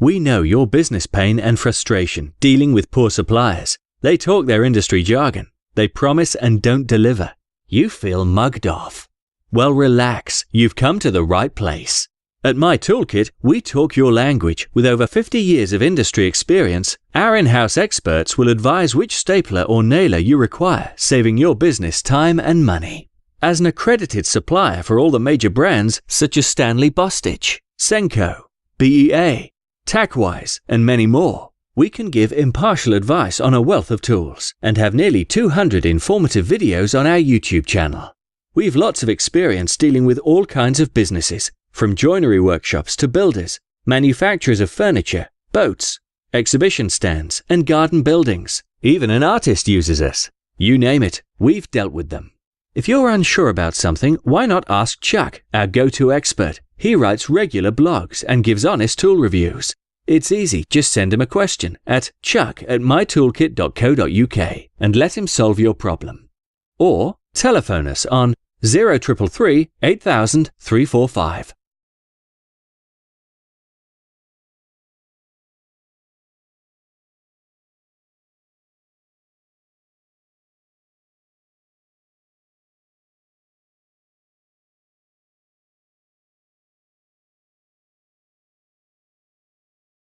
We know your business pain and frustration dealing with poor suppliers. They talk their industry jargon. They promise and don't deliver. You feel mugged off. Well, relax. You've come to the right place. At My Toolkit, we talk your language. With over 50 years of industry experience, our in-house experts will advise which stapler or nailer you require, saving your business time and money. As an accredited supplier for all the major brands such as Stanley Bostitch, Senko, BEA, Tackwise, and many more, we can give impartial advice on a wealth of tools and have nearly 200 informative videos on our YouTube channel. We've lots of experience dealing with all kinds of businesses, from joinery workshops to builders, manufacturers of furniture, boats, exhibition stands, and garden buildings. Even an artist uses us. You name it, we've dealt with them. If you're unsure about something, why not ask Chuck, our go-to expert? He writes regular blogs and gives honest tool reviews. It's easy, just send him a question at chuck@mytoolkit.co.uk and let him solve your problem. Or telephone us on 0333 8000 345.